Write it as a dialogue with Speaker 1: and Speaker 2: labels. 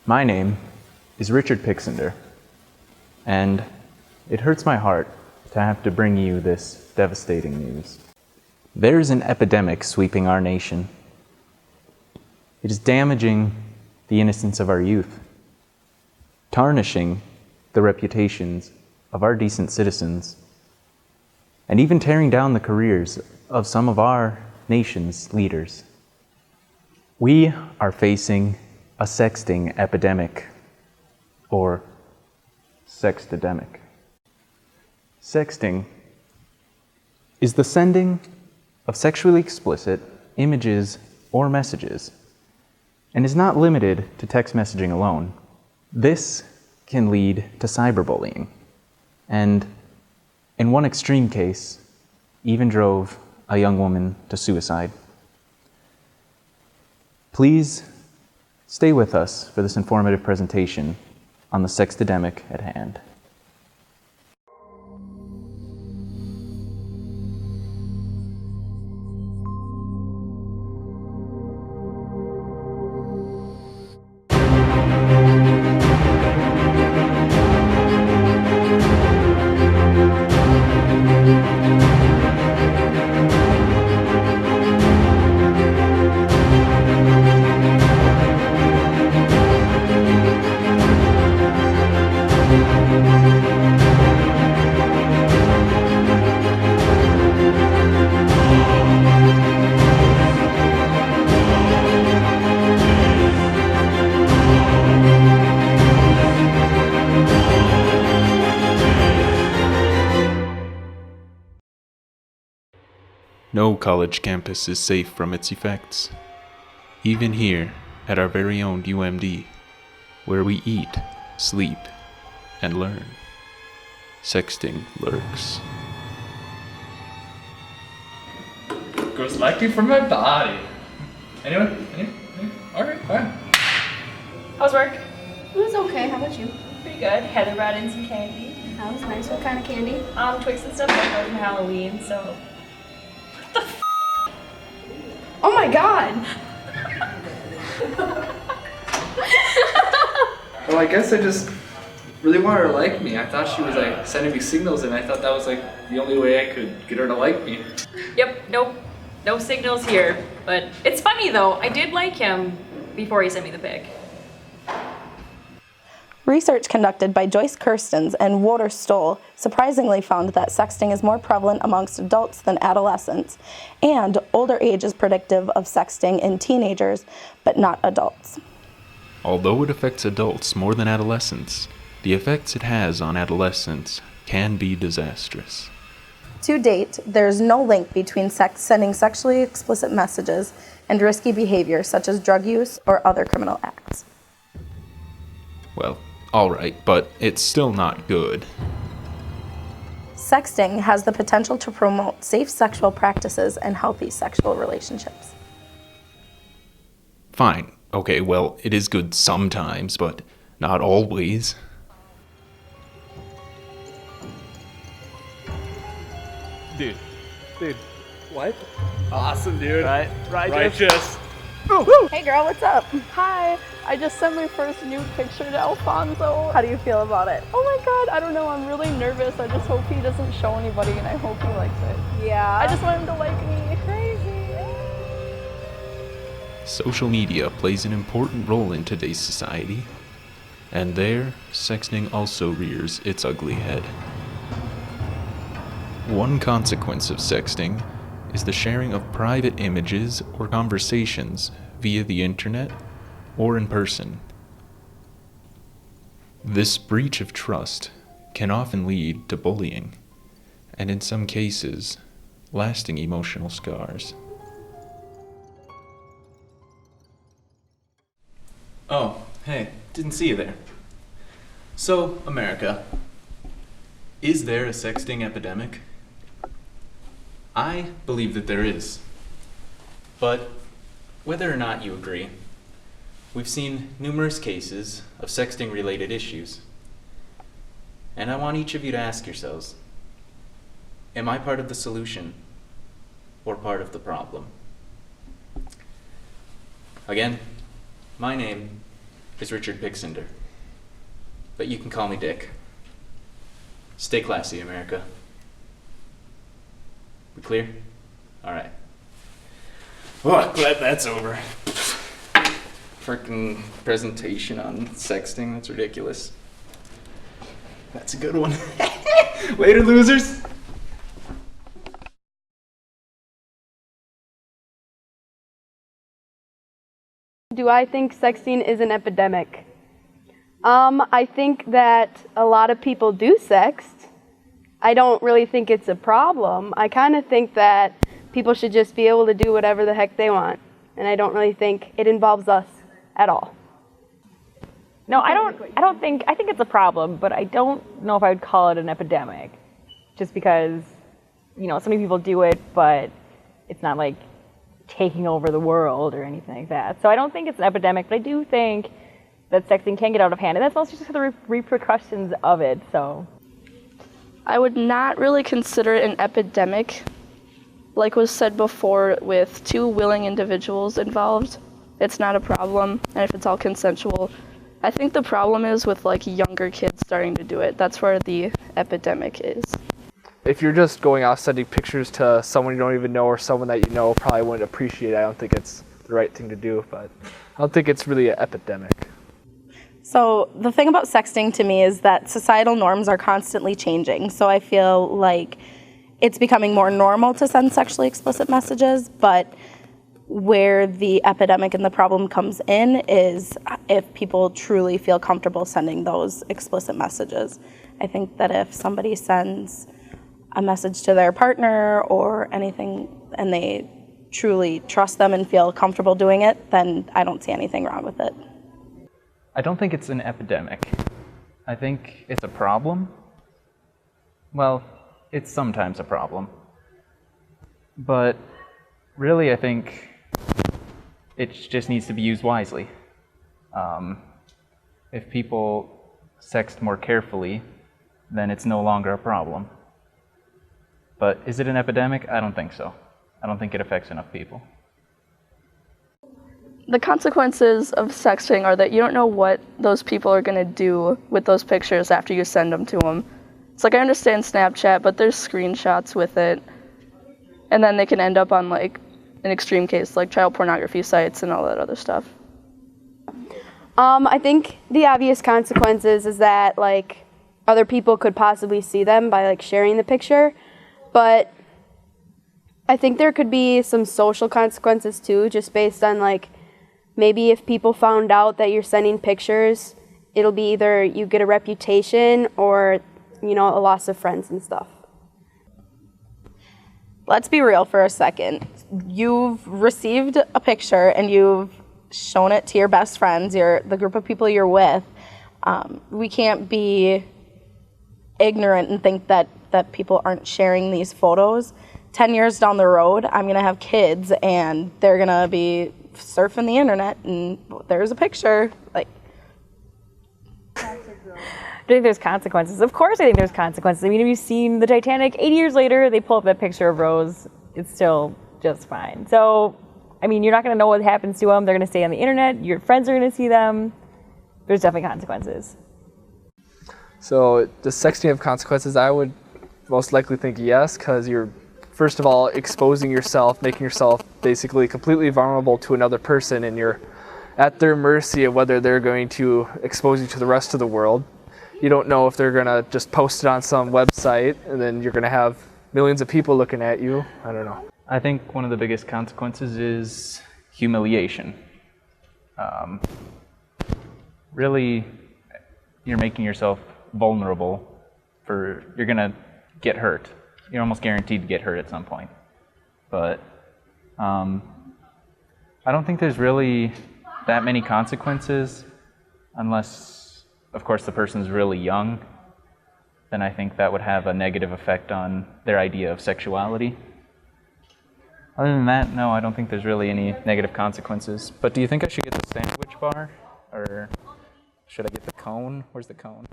Speaker 1: My name is Richard Pixender, and it hurts my heart to have to bring you this devastating news. There's an epidemic sweeping our nation. It is damaging the innocence of our youth, tarnishing the reputations of our decent citizens, and even tearing down the careers of some of our nation's leaders. We are facing a sexting epidemic, or sextidemic. Sexting is the sending of sexually explicit images or messages, and is not limited to text messaging alone. This can lead to cyberbullying, and in one extreme case, even drove a young woman to suicide. Please stay with us for this informative presentation on the sextidemic at hand.
Speaker 2: No college campus is safe from its effects. Even here, at our very own UMD, where we eat, sleep, and learn, sexting lurks.
Speaker 3: Goes likely from my body. Anyone? Alright, fine.
Speaker 4: How's work?
Speaker 5: It was okay. How about you?
Speaker 4: Pretty good. Heather brought in some candy.
Speaker 5: That was nice. What kind of candy?
Speaker 4: Twix and stuff like from Halloween, so. What the f?
Speaker 5: Oh my god!
Speaker 3: Well, I guess I just really wanted her to like me. I thought she was like sending me signals, and I thought that was like the only way I could get her to like me.
Speaker 4: Yep, nope. No signals here. But it's funny though, I did like him before he sent me the pic.
Speaker 6: Research conducted by Joyce Kirstens and Walter Stoll surprisingly found that sexting is more prevalent amongst adults than adolescents, and older age is predictive of sexting in teenagers, but not adults.
Speaker 2: Although it affects adults more than adolescents, the effects it has on adolescents can be disastrous.
Speaker 6: To date, there is no link between sending sexually explicit messages and risky behavior such as drug use or other criminal acts.
Speaker 2: Well, alright, but it's still not good.
Speaker 6: Sexting has the potential to promote safe sexual practices and healthy sexual relationships.
Speaker 2: Fine. Okay, well, it is good sometimes, but not always.
Speaker 7: Dude.
Speaker 3: What? Awesome, dude.
Speaker 7: Right?
Speaker 3: Righteous.
Speaker 6: Hey girl, what's up?
Speaker 8: Hi, I just sent my first nude picture to Alfonso.
Speaker 6: How do you feel about it?
Speaker 8: Oh my god, I don't know, I'm really nervous. I just hope he doesn't show anybody and I hope he likes it.
Speaker 6: Yeah.
Speaker 8: I just want him to like me. Crazy.
Speaker 2: Social media plays an important role in today's society, and there, sexting also rears its ugly head. One consequence of sexting is the sharing of private images or conversations via the internet or in person. This breach of trust can often lead to bullying, and in some cases, lasting emotional scars.
Speaker 1: Oh, hey, didn't see you there. So, America, is there a sexting epidemic? I believe that there is. But whether or not you agree, we've seen numerous cases of sexting-related issues. And I want each of you to ask yourselves, am I part of the solution or part of the problem? Again, my name is Richard Pixinder. But you can call me Dick. Stay classy, America. We clear? Alright. Oh, glad that's over. Frickin' presentation on sexting, that's ridiculous. That's a good one. Later, losers!
Speaker 5: Do I think sexting is an epidemic? I think that a lot of people do sext. I don't really think it's a problem. I kind of think that people should just be able to do whatever the heck they want. And I don't really think it involves us at all.
Speaker 4: No, I think it's a problem, but I don't know if I would call it an epidemic. Just because, so many people do it, but it's not like taking over the world or anything like that. So I don't think it's an epidemic, but I do think that sexting can get out of hand, and that's also just for the repercussions of it, so.
Speaker 6: I would not really consider it an epidemic. Like was said before, with 2 willing individuals involved, it's not a problem, and if it's all consensual. I think the problem is with like younger kids starting to do it. That's where the epidemic is.
Speaker 7: If you're just going out sending pictures to someone you don't even know or someone that you know probably wouldn't appreciate it, I don't think it's the right thing to do, but I don't think it's really an epidemic.
Speaker 6: So the thing about sexting to me is that societal norms are constantly changing. So I feel like it's becoming more normal to send sexually explicit messages, but where the epidemic and the problem comes in is if people truly feel comfortable sending those explicit messages. I think that if somebody sends a message to their partner or anything and they truly trust them and feel comfortable doing it, then I don't see anything wrong with it.
Speaker 1: I don't think it's an epidemic. I think it's a problem. Well, it's sometimes a problem. But really, I think it just needs to be used wisely. If people sext more carefully, then it's no longer a problem. But is it an epidemic? I don't think so. I don't think it affects enough people.
Speaker 6: The consequences of sexting are that you don't know what those people are going to do with those pictures after you send them to them. It's like, I understand Snapchat, but there's screenshots with it. And then they can end up on like an extreme case like child pornography sites and all that other stuff.
Speaker 5: I think the obvious consequences is that like other people could possibly see them by like sharing the picture, but I think there could be some social consequences too, just based on like maybe if people found out that you're sending pictures, it'll be either you get a reputation or, a loss of friends and stuff.
Speaker 6: Let's be real for a second. You've received a picture and you've shown it to your best friends, the group of people you're with. We can't be ignorant and think that people aren't sharing these photos. 10 years down the road, I'm going to have kids and they're going to be surfing the internet and there's a picture. Like,
Speaker 4: I think there's consequences. Of course I think there's consequences. I mean, have you seen the Titanic? 80 years later, they pull up that picture of Rose. It's still just fine. So, I mean, you're not going to know what happens to them. They're going to stay on the internet. Your friends are going to see them. There's definitely consequences.
Speaker 7: So does sexting have consequences? I would most likely think yes, because you're, first of all, exposing yourself, making yourself basically completely vulnerable to another person, and you're at their mercy of whether they're going to expose you to the rest of the world. You don't know if they're going to just post it on some website, and then you're going to have millions of people looking at you. I don't know.
Speaker 1: I think one of the biggest consequences is humiliation. Really, you're making yourself vulnerable you're gonna get hurt. You're almost guaranteed to get hurt at some point. But I don't think there's really that many consequences unless, of course, the person's really young. Then I think that would have a negative effect on their idea of sexuality. Other than that, no, I don't think there's really any negative consequences. But do you think I should get the sandwich bar? Or should I get the cone? Where's the cone?